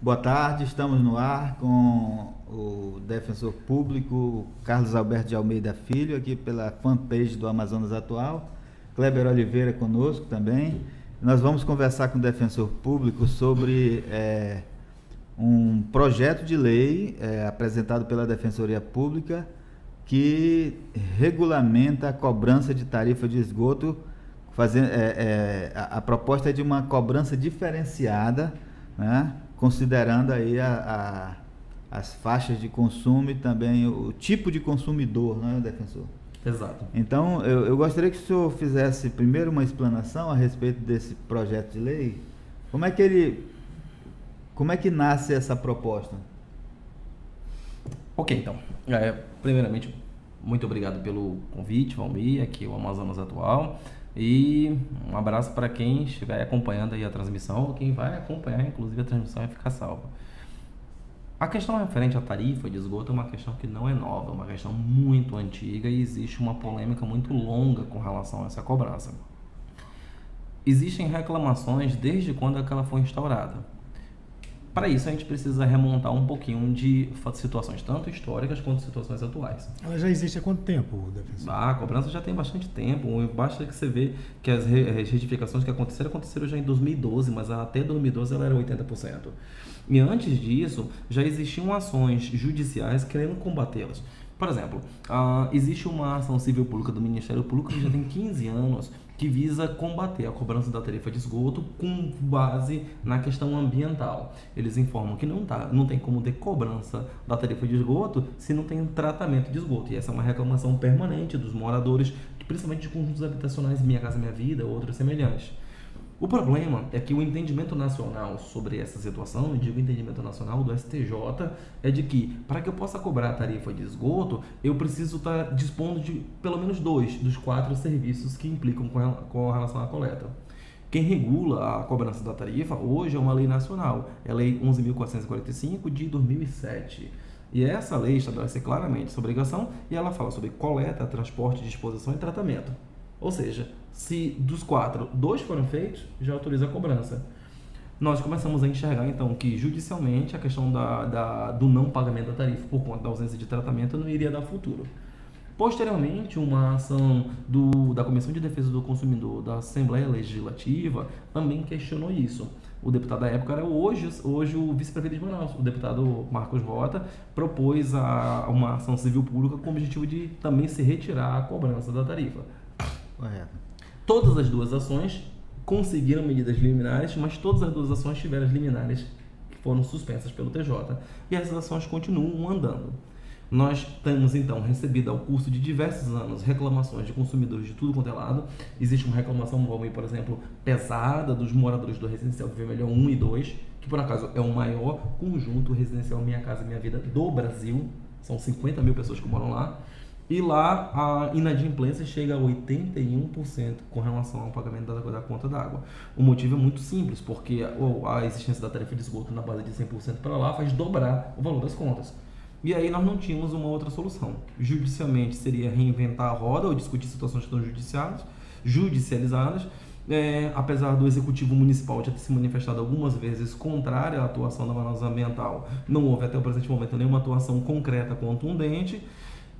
Boa tarde, estamos no ar com o defensor público Carlos Alberto de Almeida Filho, aqui pela fanpage do Amazonas Atual. Kleber Oliveira conosco também. Nós vamos conversar com o defensor público sobre um projeto de lei apresentado pela Defensoria Pública que regulamenta a cobrança de tarifa de esgoto. A proposta é de uma cobrança diferenciada, né, considerando aí as faixas de consumo e também o tipo de consumidor, não é, defensor? Exato. Então, eu gostaria que o senhor fizesse primeiro uma explanação a respeito desse projeto de lei. Como é que nasce essa proposta? Ok, então. Primeiramente, muito obrigado pelo convite, Valmir, aqui o Amazonas Atual. E um abraço para quem estiver acompanhando aí a transmissão, ou quem vai acompanhar, inclusive, a transmissão e ficar salva. A questão referente à tarifa de esgoto é uma questão que não é nova, é uma questão muito antiga e existe uma polêmica muito longa com relação a essa cobrança. Existem reclamações desde quando ela foi instaurada. Para isso, a gente precisa remontar um pouquinho de situações tanto históricas quanto situações atuais. Ela já existe há quanto tempo, defensor? A cobrança já tem bastante tempo. Basta que você vê que as retificações que aconteceram já em 2012, mas até 2012 ela era 80%. E antes disso, já existiam ações judiciais querendo combatê-las. Por exemplo, existe uma ação civil pública do Ministério Público que já tem 15 anos que visa combater a cobrança da tarifa de esgoto com base na questão ambiental. Eles informam que não tem como ter cobrança da tarifa de esgoto se não tem tratamento de esgoto. E essa é uma reclamação permanente dos moradores, principalmente de conjuntos habitacionais Minha Casa Minha Vida ou outros semelhantes. O problema é que o entendimento nacional sobre essa situação, eu digo entendimento nacional do STJ, é de que para que eu possa cobrar a tarifa de esgoto, eu preciso estar dispondo de pelo menos 2 dos 4 serviços que implicam com relação à coleta. Quem regula a cobrança da tarifa hoje é uma lei nacional, é a Lei 11.445 de 2007. E essa lei estabelece claramente essa obrigação e ela fala sobre coleta, transporte, disposição e tratamento. Ou seja, se dos 4, 2 foram feitos, já autoriza a cobrança. Nós começamos a enxergar, então, que judicialmente a questão do não pagamento da tarifa por conta da ausência de tratamento não iria dar futuro. Posteriormente, uma ação da Comissão de Defesa do Consumidor da Assembleia Legislativa também questionou isso. O deputado da época era hoje o vice-prefeito de Manaus, o deputado Marcos Rota, propôs uma ação civil pública com o objetivo de também se retirar a cobrança da tarifa. Correto. Todas as 2 ações conseguiram medidas liminares, mas todas as 2 ações tiveram as liminares que foram suspensas pelo TJ. E essas ações continuam andando. Nós temos, então, recebido ao curso de diversos anos reclamações de consumidores de tudo quanto é lado. Existe uma reclamação, por exemplo, pesada dos moradores do Residencial Viver Melhor 1 e 2, que por acaso é o maior conjunto residencial Minha Casa Minha Vida do Brasil. São 50 mil pessoas que moram lá. E lá a inadimplência chega a 81% com relação ao pagamento da conta d'água. O motivo é muito simples, porque a existência da tarifa de esgoto na base de 100% para lá faz dobrar o valor das contas. E aí nós não tínhamos uma outra solução. Judicialmente seria reinventar a roda ou discutir situações que estão judicializadas. Apesar do Executivo Municipal já ter se manifestado algumas vezes contrário à atuação da Manaus Ambiental, não houve até o presente momento nenhuma atuação concreta contundente.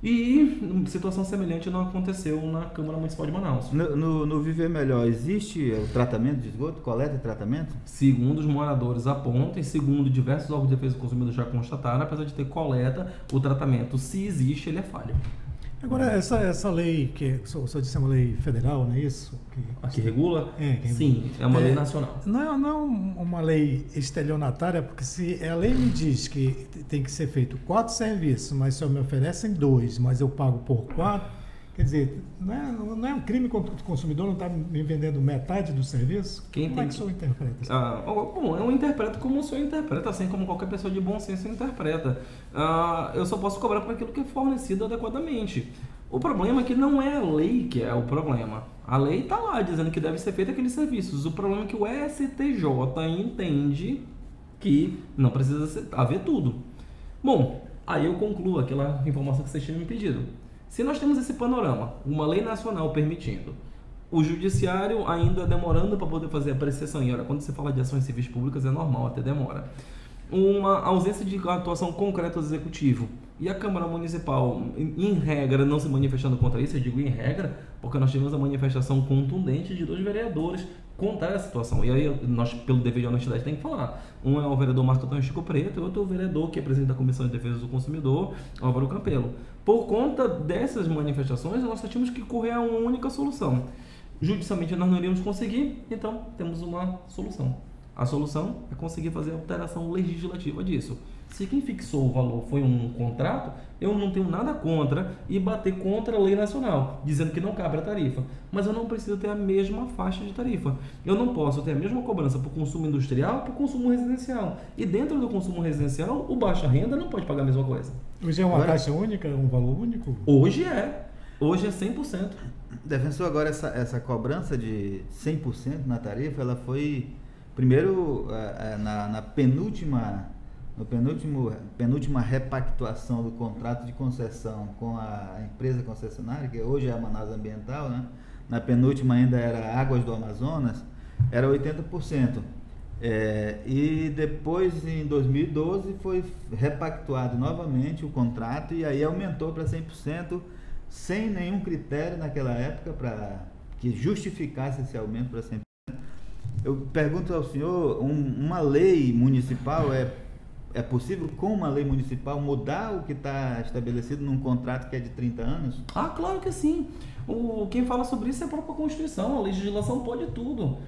E situação semelhante não aconteceu na Câmara Municipal de Manaus. No Viver Melhor existe o tratamento de esgoto, coleta e tratamento? Segundo os moradores apontam, e segundo diversos órgãos de defesa do consumidor já constataram, apesar de ter coleta, o tratamento, se existe, ele é falho. Agora, essa lei, que o senhor disse é uma lei federal, não é isso? Que regula? Que Sim, é uma lei nacional. Não é uma lei estelionatária, porque se a lei me diz que tem que ser feito 4 serviços, mas só me oferecem 2, mas eu pago por 4, quer dizer, não é um crime contra o consumidor, não está me vendendo metade do serviço? Como é que o senhor interpreta isso? Bom, eu interpreto como o senhor interpreta, assim como qualquer pessoa de bom senso interpreta. Eu só posso cobrar por aquilo que é fornecido adequadamente. O problema é que não é a lei que é o problema. A lei está lá dizendo que deve ser feito aqueles serviços. O problema é que o STJ entende que não precisa haver tudo. Bom, aí eu concluo aquela informação que vocês tinham me pedido. Se nós temos esse panorama, uma lei nacional permitindo, o judiciário ainda demorando para poder fazer a apreciação, e olha, quando você fala de ações civis públicas é normal, até demora. uma ausência de atuação concreta do Executivo e a Câmara Municipal, em regra, não se manifestando contra isso, eu digo em regra, porque nós tivemos a manifestação contundente de 2 vereadores contra essa situação. E aí, nós, pelo dever de honestidade, tem que falar. Um é o vereador Marco Antônio Chico Preto e outro é o vereador que é presidente da Comissão de Defesa do Consumidor, Álvaro Campelo. Por conta dessas manifestações, nós só tínhamos que correr a uma única solução. Judicialmente nós não iríamos conseguir, então temos uma solução. A solução é conseguir fazer a alteração legislativa disso. Se quem fixou o valor foi um contrato, eu não tenho nada contra e bater contra a lei nacional, dizendo que não cabe a tarifa. Mas eu não preciso ter a mesma faixa de tarifa. Eu não posso ter a mesma cobrança para o consumo industrial e para o consumo residencial. E dentro do consumo residencial, o baixa renda não pode pagar a mesma coisa. Hoje é uma taxa única, um valor único? Hoje é. Hoje é 100%. Defensor, agora essa cobrança de 100% na tarifa, ela foi primeiro na penúltima repactuação do contrato de concessão com a empresa concessionária, que hoje é a Manaus Ambiental, né? Na penúltima ainda era Águas do Amazonas, era 80%. E depois, em 2012, foi repactuado novamente o contrato e aí aumentou para 100%, sem nenhum critério naquela época para que justificasse esse aumento para 100%. Eu pergunto ao senhor, uma lei municipal é possível, com uma lei municipal, mudar o que está estabelecido num contrato que é de 30 anos? Ah, claro que sim. Quem fala sobre isso é a própria Constituição. A legislação pode tudo.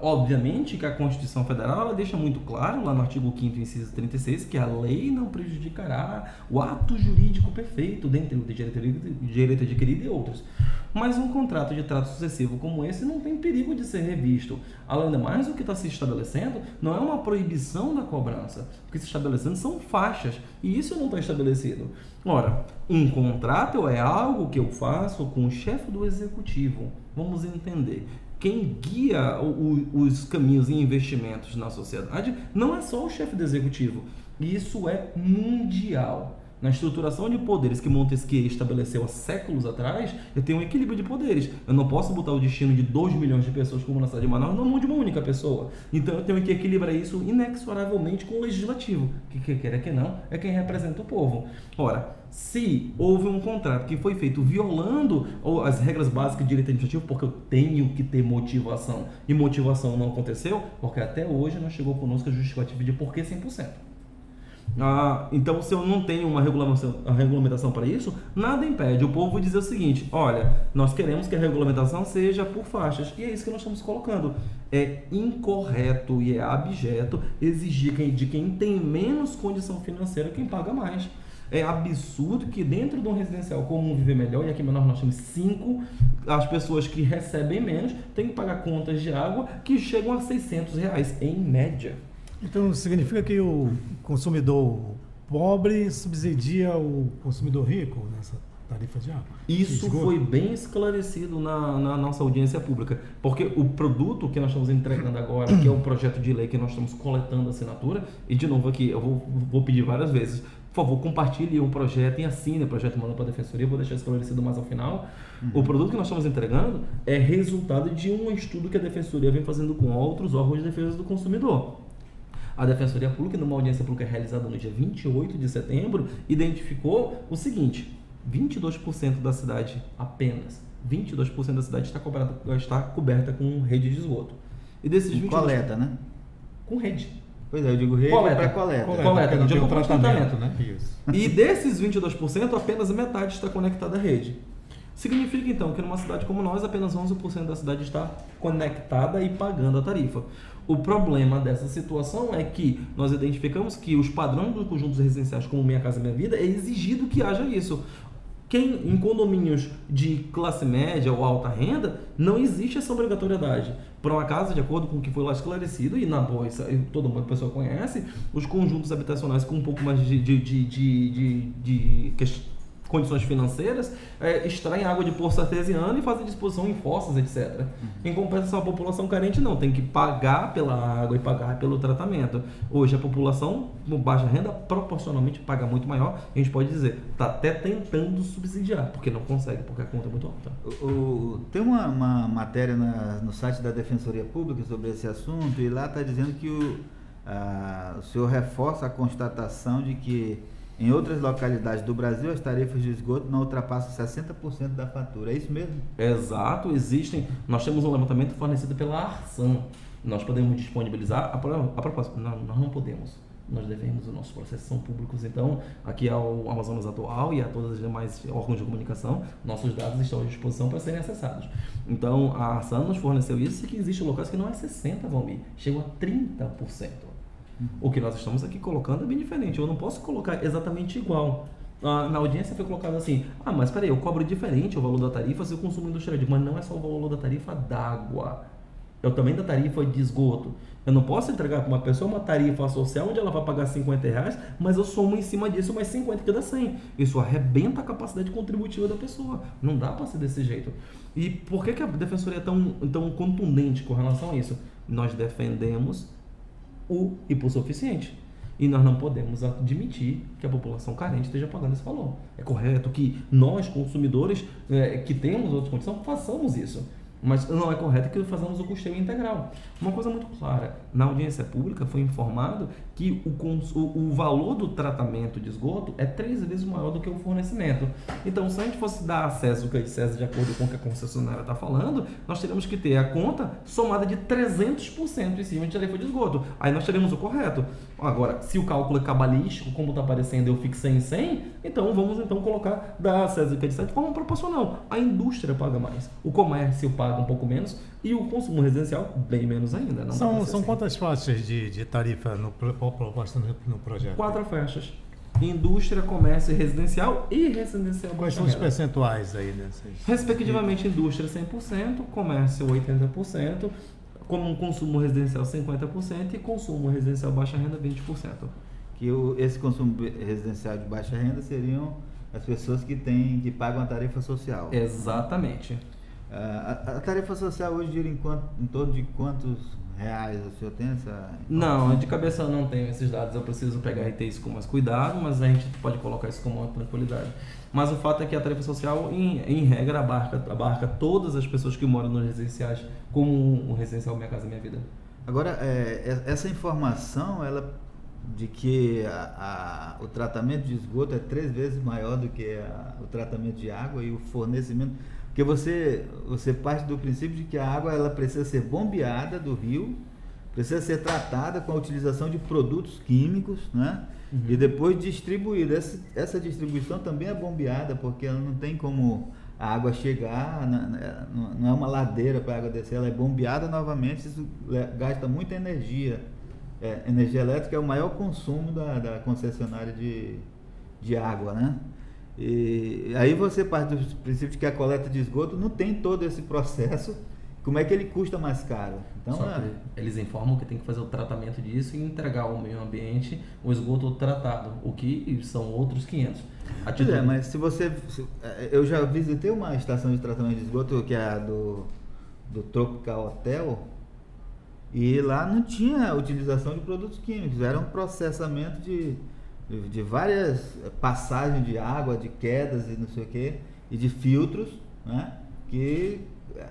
Obviamente que a Constituição Federal ela deixa muito claro, lá no artigo 5º, inciso 36, que a lei não prejudicará o ato jurídico perfeito, dentre o direito adquirido e outros. Mas um contrato de trato sucessivo como esse não tem perigo de ser revisto. Além do mais, o que está se estabelecendo não é uma proibição da cobrança. O que se está estabelecendo são faixas, e isso não está estabelecido. Ora, um contrato é algo que eu faço com o chefe do executivo. Vamos entender. Quem guia os caminhos e investimentos na sociedade não é só o chefe do executivo. Isso é mundial. Na estruturação de poderes que Montesquieu estabeleceu há séculos atrás, eu tenho um equilíbrio de poderes. Eu não posso botar o destino de 2 milhões de pessoas, como na cidade de Manaus, na mão de uma única pessoa. Então eu tenho que equilibrar isso inexoravelmente com o legislativo, que quer que não, é quem representa o povo. Ora, se houve um contrato que foi feito violando as regras básicas de direito administrativo, porque eu tenho que ter motivação, e motivação não aconteceu, porque até hoje não chegou conosco a justificativa de por que 100%. Então, se eu não tenho uma regulamentação para isso, nada impede. O povo dizer o seguinte: olha, nós queremos que a regulamentação seja por faixas, e é isso que nós estamos colocando. É incorreto e é abjeto exigir de quem tem menos condição financeira quem paga mais. É absurdo que dentro de um residencial comum Viver Melhor, e aqui em Manaus nós temos 5, as pessoas que recebem menos têm que pagar contas de água que chegam a R$600 em média. Então, significa que o consumidor pobre subsidia o consumidor rico nessa tarifa de água? Isso foi bem esclarecido na nossa audiência pública, porque o produto que nós estamos entregando agora, que é o projeto de lei que nós estamos coletando assinatura, e de novo aqui, eu vou pedir várias vezes, por favor, compartilhe o projeto e assine o projeto, manda para a Defensoria, vou deixar esclarecido mais ao final. O produto que nós estamos entregando é resultado de um estudo que a Defensoria vem fazendo com outros órgãos de defesa do consumidor. A Defensoria Pública, numa audiência pública realizada no dia 28 de setembro, identificou o seguinte: 22% da cidade, apenas 22% da cidade está coberta com rede de esgoto. E desses 22%, coleta, né? Com rede. Pois é, eu digo rede para coleta. Coleta, não digo tratamento, né? Isso. E desses 22%, apenas metade está conectada à rede. Significa então que numa cidade como nós, apenas 11% da cidade está conectada e pagando a tarifa. O problema dessa situação é que nós identificamos que os padrões dos conjuntos residenciais, como Minha Casa Minha Vida, é exigido que haja isso. Em condomínios de classe média ou alta renda, não existe essa obrigatoriedade. Por uma casa, de acordo com o que foi lá esclarecido, e na boa, todo mundo, a pessoa conhece, os conjuntos habitacionais com um pouco mais de condições financeiras, extraem água de poço artesiano e fazem disposição em fossas, etc. Em compensação, a população carente não, tem que pagar pela água e pagar pelo tratamento. Hoje a população com baixa renda proporcionalmente paga muito maior, a gente pode dizer, está até tentando subsidiar, porque não consegue, porque a conta é muito alta. Tem uma matéria no site da Defensoria Pública sobre esse assunto, e lá está dizendo que o senhor reforça a constatação de que em outras localidades do Brasil as tarifas de esgoto não ultrapassam 60% da fatura, é isso mesmo? Exato, existem. Nós temos um levantamento fornecido pela Arsan. Nós podemos disponibilizar, a propósito, nós não podemos. Nós devemos, os nossos processos são públicos, então aqui ao Amazonas Atual e a todos os demais órgãos de comunicação, nossos dados estão à disposição para serem acessados. Então a Arsan nos forneceu isso, e que existem locais que não é 60%, Valmir, chegam a 30%. O que nós estamos aqui colocando é bem diferente, eu não posso colocar exatamente igual. Na audiência foi colocado assim, mas peraí, eu cobro diferente o valor da tarifa se eu consumo industrial, mas não é só o valor da tarifa d'água, é também da tarifa de esgoto. Eu não posso entregar para uma pessoa uma tarifa social onde ela vai pagar R$50, mas eu somo em cima disso mais 50 que dá 100. Isso arrebenta a capacidade contributiva da pessoa. Não dá para ser desse jeito. E por que a Defensoria é tão contundente com relação a isso? Nós defendemos o hipossuficiente. E nós não podemos admitir que a população carente esteja pagando esse valor. É correto que nós, consumidores, que temos outras condições, façamos isso. Mas não é correto que façamos o custeio integral. Uma coisa muito clara, na audiência pública foi informado que o valor do tratamento de esgoto é 3 vezes maior do que o fornecimento. Então, se a gente fosse dar acesso ao que CES de acordo com o que a concessionária está falando, nós teríamos que ter a conta somada de 300% em cima de tarifa de esgoto. Aí nós teremos o correto. Agora, se o cálculo é cabalístico, como está aparecendo, eu fixei em 100, então vamos colocar da CES de forma proporcional. A indústria paga mais, o comércio paga um pouco menos e o consumo residencial bem menos ainda. São quantas faixas de tarifa proposta no projeto? 4 faixas. Indústria, comércio residencial e residencial. Quais são os percentuais aí dessas? Respectivamente, indústria 100%, comércio 80%, como consumo residencial 50% e consumo residencial baixa renda 20%. Que esse consumo residencial de baixa renda seriam as pessoas que pagam a tarifa social. Exatamente. A tarifa social hoje gira em torno de quantos reais o senhor tem essa? Não, de cabeça eu não tenho esses dados, eu preciso pegar e ter isso com mais cuidado, mas a gente pode colocar isso com maior tranquilidade. Mas o fato é que a tarifa social, em regra, abarca todas as pessoas que moram nos residenciais, como o residencial Minha Casa Minha Vida. Agora, essa informação, ela de que o tratamento de esgoto é 3 vezes maior do que o tratamento de água e o fornecimento, porque você parte do princípio de que a água ela precisa ser bombeada do rio, precisa ser tratada com a utilização de produtos químicos, né? Uhum. E depois distribuída. Essa distribuição também é bombeada, porque ela não tem como a água chegar, não é uma ladeira para a água descer, ela é bombeada novamente, isso gasta muita energia. Energia elétrica é o maior consumo da concessionária de água, né? E aí você parte do princípio de que a coleta de esgoto não tem todo esse processo. Como é que ele custa mais caro? Então, eles informam que tem que fazer o tratamento disso e entregar ao meio ambiente o esgoto tratado, o que são outros 500. Mas eu já visitei uma estação de tratamento de esgoto que é a do Tropical Hotel, e lá não tinha utilização de produtos químicos, era um processamento de várias passagens de água, de quedas e não sei o que, e de filtros, né? Que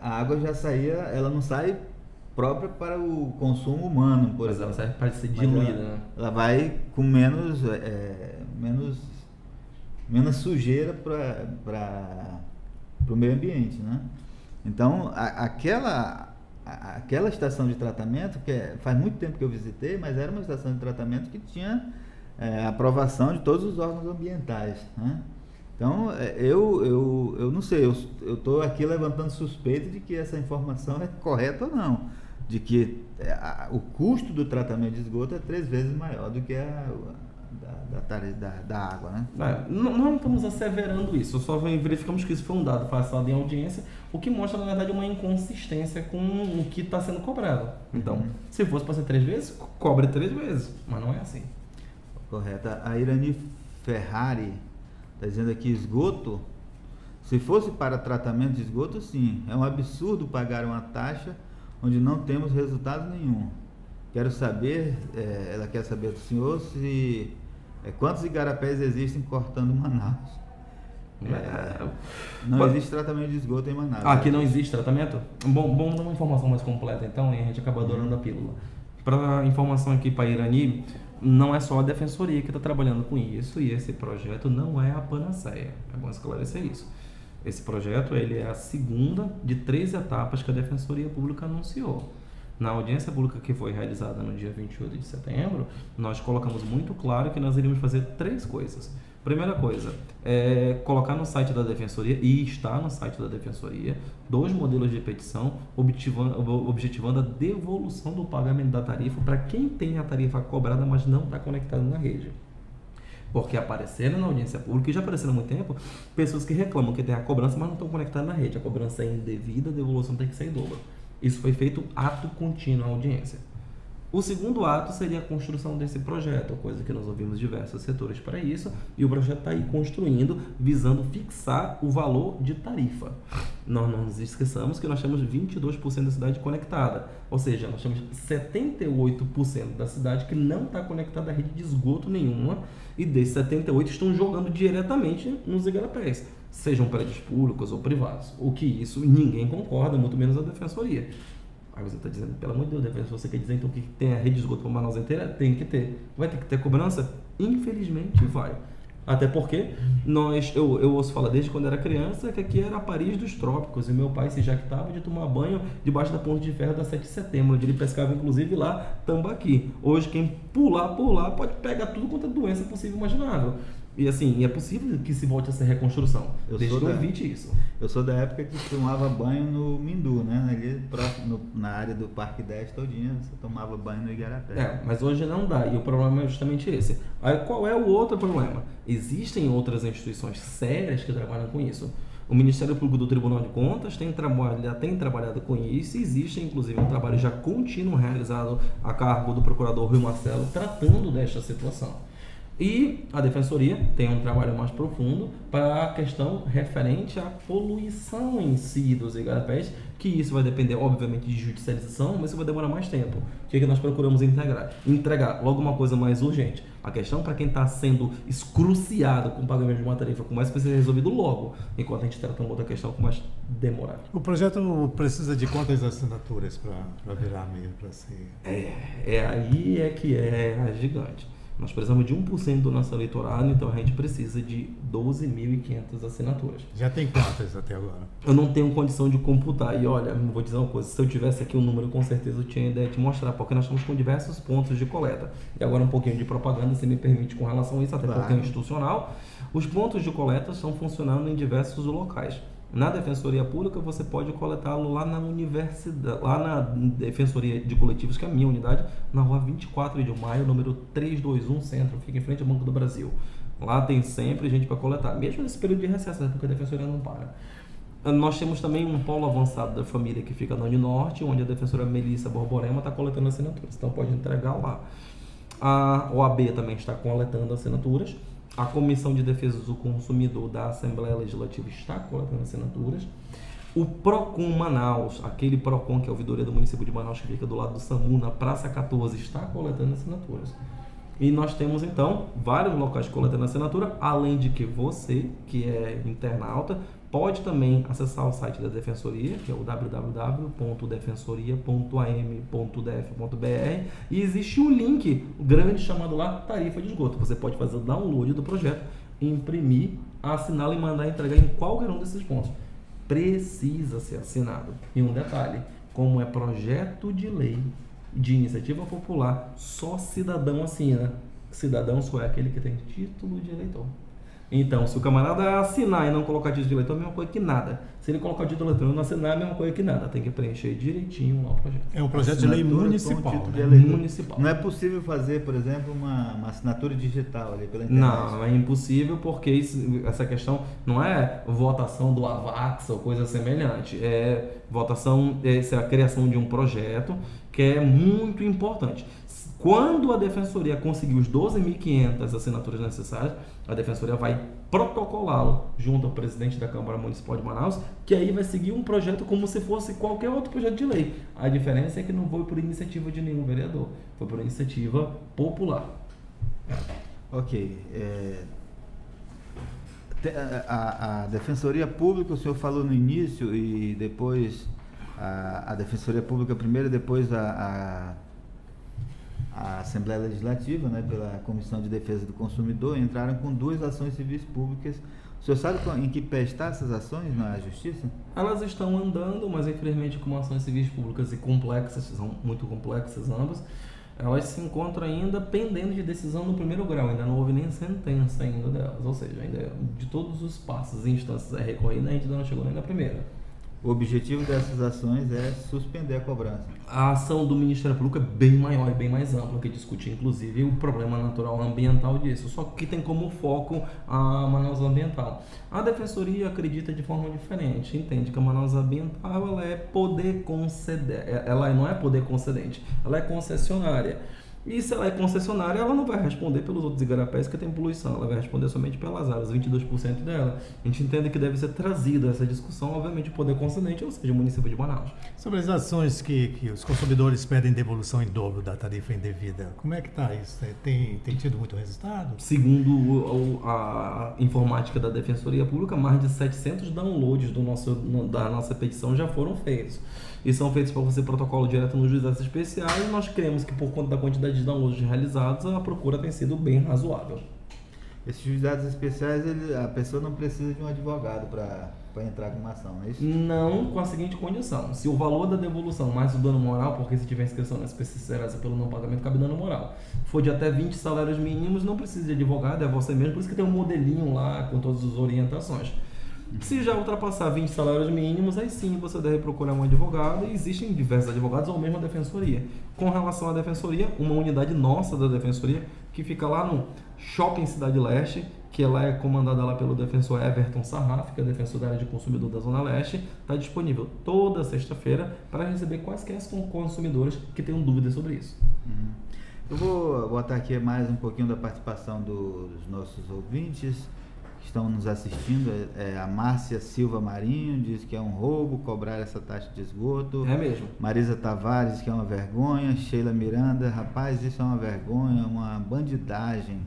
a água já saía, ela não sai própria para o consumo humano, por exemplo. Ela serve para ser diluída, né? Ela vai com menos sujeira para o meio ambiente, né? Então, aquela estação de tratamento, faz muito tempo que eu visitei, mas era uma estação de tratamento que tinha aprovação de todos os órgãos ambientais, né? Então, eu não sei, eu estou aqui levantando suspeita de que essa informação é correta ou não, de que o custo do tratamento de esgoto é 3 vezes maior do que da água, né? Nós não estamos asseverando isso, só verificamos que isso foi um dado passado em audiência, o que mostra, na verdade, uma inconsistência com o que está sendo cobrado. Então, se fosse para ser 3 vezes, cobre 3 vezes, mas não é assim. Correto. A Irani Ferrari está dizendo aqui, esgoto, se fosse para tratamento de esgoto, sim, é um absurdo pagar uma taxa onde não temos resultado nenhum. Quero saber, ela quer saber do senhor se quantos igarapés existem cortando Manaus. Não existe tratamento de esgoto em Manaus. Aqui não existe tratamento? Bom dar uma informação mais completa então, e a gente acaba adorando a pílula. Para informação aqui para Irani, não é só a Defensoria que está trabalhando com isso, e esse projeto não é a panaceia. É bom esclarecer isso. Esse projeto ele é a segunda de 3 etapas que a Defensoria Pública anunciou. Na audiência pública que foi realizada no dia 28 de setembro, nós colocamos muito claro que nós iríamos fazer 3 coisas. Primeira coisa, é colocar no site da Defensoria, e está no site da Defensoria, 2 modelos de petição objetivando a devolução do pagamento da tarifa para quem tem a tarifa cobrada, mas não está conectado na rede. Porque apareceram na audiência pública, e já apareceram há muito tempo, pessoas que reclamam que tem a cobrança, mas não estão conectadas na rede. A cobrança é indevida, a devolução tem que ser em dobro. Isso foi feito ato contínuo na audiência. O segundo ato seria a construção desse projeto, coisa que nós ouvimos diversos setores para isso, e o projeto está aí construindo, visando fixar o valor de tarifa. Nós não nos esqueçamos que nós temos 22% da cidade conectada, ou seja, nós temos 78% da cidade que não está conectada à rede de esgoto nenhuma, e desses 78% estão jogando diretamente nos igarapés, sejam prédios públicos ou privados, o que isso ninguém concorda, muito menos a Defensoria. Aí você está dizendo, pelo amor de Deus, Defensor, você quer dizer então que tem a rede de esgoto para Manaus inteira? Tem que ter. Vai ter que ter cobrança? Infelizmente vai. Até porque eu ouço falar desde quando era criança que aqui era Paris dos trópicos, e meu pai se jactava de tomar banho debaixo da ponte de ferro da 7 de setembro, onde ele pescava inclusive lá tambaqui. Hoje quem pular por lá pode pegar tudo quanto é doença possível e imaginável. E assim, é possível que se volte a essa reconstrução. Desde que eu evite isso. Eu sou da época que tomava banho no Mindu, né? Ali próximo, na área do Parque 10 todinha, você tomava banho no Igarapé. Mas hoje não dá, e o problema é justamente esse. Aí qual é o outro problema? Existem outras instituições sérias que trabalham com isso. O Ministério Público do Tribunal de Contas tem trabalhado com isso, e existe inclusive um trabalho já contínuo realizado a cargo do procurador Rui Marcelo tratando desta situação. E a Defensoria tem um trabalho mais profundo para a questão referente à poluição em si dos igarapés, que isso vai depender, obviamente, de judicialização, mas isso vai demorar mais tempo. O que nós procuramos entregar logo uma coisa mais urgente. A questão para quem está sendo excruciado com o pagamento de uma tarifa com mais precisa ser resolvido logo, enquanto a gente trata uma outra questão com mais demora. O projeto precisa de quantas assinaturas para virar meio para ser? Aí é que é a gigante. Nós precisamos de 1% do nosso eleitorado, então a gente precisa de 12.500 assinaturas. Já tem quantas até agora? Eu não tenho condição de computar. E olha, vou dizer uma coisa, se eu tivesse aqui um número, com certeza eu tinha ideia de mostrar, porque nós estamos com diversos pontos de coleta. E agora um pouquinho de propaganda, se me permite, com relação a isso, até porque é institucional. Os pontos de coleta estão funcionando em diversos locais. Na Defensoria Pública, você pode coletá-lo lá na universidade, lá na Defensoria de Coletivos, que é a minha unidade, na rua 24 de maio, número 321, Centro, fica em frente ao Banco do Brasil. Lá tem sempre gente para coletar, mesmo nesse período de recesso, porque a Defensoria não para. Nós temos também um polo avançado da família que fica no Uninorte, onde a Defensora Melissa Borborema está coletando assinaturas, então pode entregar lá. A OAB também está coletando assinaturas. A Comissão de Defesa do Consumidor da Assembleia Legislativa está coletando assinaturas. O PROCON Manaus, aquele PROCON que é a ouvidoria do município de Manaus, que fica do lado do SAMU, na Praça 14, está coletando assinaturas. E nós temos, então, vários locais coletando assinatura, além de que você, que é internauta, pode também acessar o site da Defensoria, que é o www.defensoria.am.def.br, e existe um link grande chamado lá Tarifa de Esgoto. Você pode fazer o download do projeto, imprimir, assiná-lo e mandar entregar em qualquer um desses pontos. Precisa ser assinado. E um detalhe, como é projeto de lei de iniciativa popular, só cidadão assina. Cidadão só é aquele que tem título de eleitor. Então, se o camarada assinar e não colocar título de eleitor, é a mesma coisa que nada. Se ele colocar o título de eleitor e não assinar, é a mesma coisa que nada. Tem que preencher direitinho lá o projeto. É um projeto de lei municipal. Municipal. Não é possível fazer, por exemplo, uma assinatura digital ali pela internet? Não, é impossível, porque essa questão não é votação do AVAX ou coisa semelhante. É votação, é a criação de um projeto que é muito importante. Quando a Defensoria conseguir os 12.500 assinaturas necessárias, a Defensoria vai protocolá-lo junto ao presidente da Câmara Municipal de Manaus, que aí vai seguir um projeto como se fosse qualquer outro projeto de lei. A diferença é que não foi por iniciativa de nenhum vereador, foi por iniciativa popular. Ok. A Defensoria Pública, o senhor falou no início, e depois a Defensoria Pública primeiro, depois a a Assembleia Legislativa, né, pela Comissão de Defesa do Consumidor, entraram com 2 ações civis públicas. O senhor sabe em que pé estão essas ações na Justiça? Elas estão andando, mas infelizmente como ações civis públicas e complexas, são muito complexas ambas, elas se encontram ainda pendendo de decisão no primeiro grau, ainda não houve nem sentença ainda delas, ou seja, ainda de todos os passos e instâncias a recorrer, a gente ainda não chegou nem na primeira. O objetivo dessas ações é suspender a cobrança. A ação do Ministério Público é bem maior e bem mais ampla, que discute inclusive o problema natural ambiental disso, só que tem como foco a Manaus Ambiental. A Defensoria acredita de forma diferente, entende que a Manaus Ambiental ela é poder conceder, ela não é poder concedente, ela é concessionária. E se ela é concessionária, ela não vai responder pelos outros igarapés que tem poluição, ela vai responder somente pelas áreas, 22% dela. A gente entende que deve ser trazida essa discussão, obviamente, o poder concedente, ou seja, o município de Manaus. Sobre as ações que os consumidores pedem devolução em dobro da tarifa indevida, como é que está isso? Tem tido muito resultado? Segundo a informática da Defensoria Pública, mais de 700 downloads da nossa petição já foram feitos. E são feitos para você protocolo direto nos juizados especiais, e nós cremos que por conta da quantidade de downloads realizados, a procura tem sido bem razoável. Esses juizados especiais, a pessoa não precisa de um advogado para entrar com uma ação, não é isso? Não, com a seguinte condição: se o valor da devolução mais o dano moral, porque se tiver inscrição na SPC Serasa pelo não pagamento, cabe dano moral, for de até 20 salários mínimos, não precisa de advogado, é você mesmo, por isso que tem um modelinho lá com todas as orientações. Se já ultrapassar 20 salários mínimos, aí sim você deve procurar um advogado, e existem diversos advogados ou mesmo a defensoria. Com relação à defensoria, uma unidade nossa da defensoria, que fica lá no Shopping Cidade Leste, que ela é comandada lá pelo defensor Everton Sarraf, que é defensor da área de consumidor da Zona Leste, está disponível toda sexta-feira para receber quaisquer consumidores que tenham dúvidas sobre isso. Eu vou botar aqui mais um pouquinho da participação dos nossos ouvintes que estão nos assistindo. A Márcia Silva Marinho diz que é um roubo cobrar essa taxa de esgoto. É mesmo. Marisa Tavares, que é uma vergonha. Sheila Miranda, rapaz, isso é uma vergonha, uma bandidagem.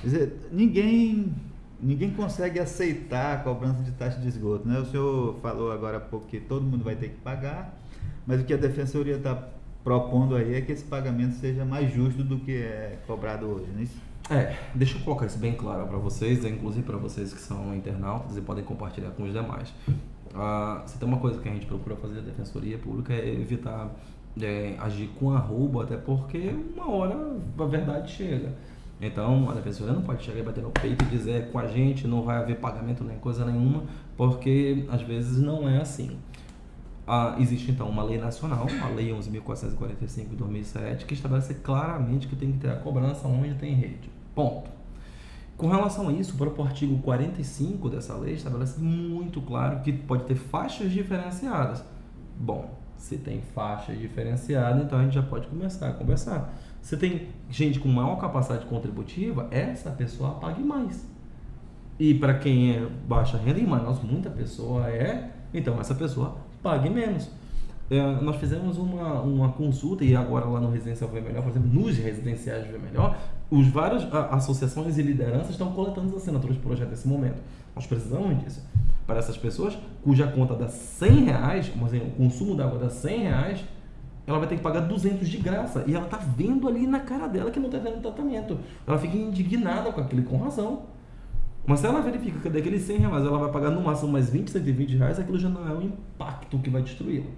Quer dizer, ninguém consegue aceitar a cobrança de taxa de esgoto, né? O senhor falou agora há pouco que todo mundo vai ter que pagar, mas o que a Defensoria está propondo aí é que esse pagamento seja mais justo do que é cobrado hoje, não é isso? Deixa eu colocar isso bem claro para vocês, inclusive para vocês que são internautas e podem compartilhar com os demais. Se tem uma coisa que a gente procura fazer na Defensoria Pública é evitar agir com arroubo, até porque uma hora a verdade chega. Então a Defensoria não pode chegar e bater no peito e dizer com a gente não vai haver pagamento nem coisa nenhuma, porque às vezes não é assim. Existe então uma lei nacional, a Lei 11.445 de 2007, que estabelece claramente que tem que ter a cobrança onde tem rede. Ponto. Com relação a isso, o próprio artigo 45 dessa lei estabelece muito claro que pode ter faixas diferenciadas. Bom, se tem faixa diferenciada, então a gente já pode começar a conversar. Se tem gente com maior capacidade contributiva, essa pessoa pague mais. E para quem é baixa renda, em Manaus muita pessoa então essa pessoa pague menos. Nós fizemos uma consulta, e agora lá no Residencial Viver Melhor, por exemplo, nos residenciais Viver Melhor, várias associações e lideranças estão coletando as assinaturas de projeto nesse momento. Nós precisamos disso. Para essas pessoas cuja conta dá R$100, mas o consumo da água dá R$100, ela vai ter que pagar 200 de graça. E ela está vendo ali na cara dela que não está tendo tratamento. Ela fica indignada com aquilo, com razão. Mas se ela verifica que daqueles R$100 ela vai pagar no máximo mais 20, R$120, aquilo já não é o impacto que vai destruí-la.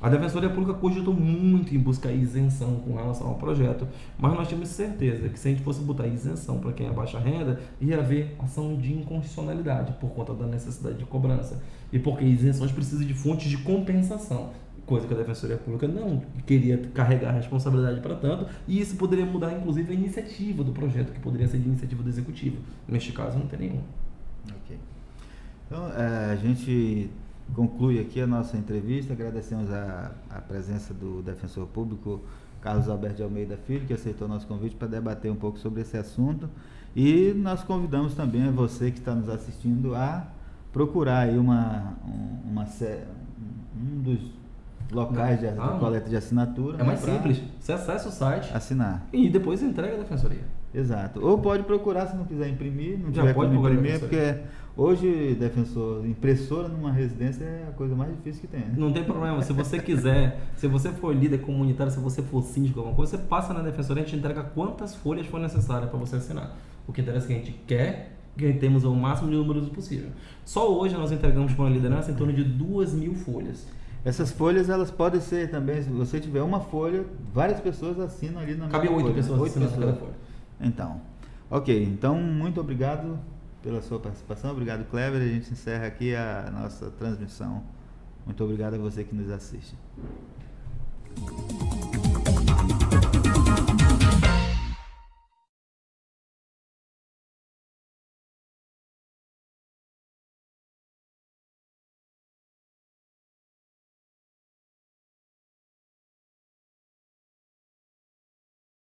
A Defensoria Pública cogitou muito em buscar isenção com relação ao projeto, mas nós tínhamos certeza que se a gente fosse botar isenção para quem é baixa renda, ia haver ação de inconstitucionalidade por conta da necessidade de cobrança. E porque isenções precisam de fontes de compensação, coisa que a Defensoria Pública não queria carregar a responsabilidade para tanto, e isso poderia mudar inclusive a iniciativa do projeto, que poderia ser de iniciativa do Executivo. Neste caso não tem nenhum. Ok. Então a gente conclui aqui a nossa entrevista. Agradecemos a presença do Defensor Público Carlos Alberto de Almeida Filho, que aceitou nosso convite para debater um pouco sobre esse assunto, e nós convidamos também a você que está nos assistindo a procurar aí um dos locais de coleta de assinatura. É mais pra simples. Você acessa o site assinar. e depois entrega à defensoria. Exato. Ou pode procurar se não quiser imprimir, não Já tiver pode como procurar imprimir, a porque hoje, defensor, impressora numa residência é a coisa mais difícil que tem. Né? Não tem problema. Se você quiser, se você for líder comunitário, se você for síndico, alguma coisa, você passa na defensoria, a gente entrega quantas folhas for necessárias para você assinar. O que interessa é que a gente quer que temos o máximo de números possível. Só hoje nós entregamos com a liderança em torno de 2.000 folhas. Essas folhas, elas podem ser também, se você tiver uma folha, várias pessoas assinam ali na Cabe mesma 8 folha. pessoas 8 assinando pessoas. cada folha. Então, ok. Então, muito obrigado pela sua participação. Obrigado, Kleber. A gente encerra aqui a nossa transmissão. Muito obrigado a você que nos assiste.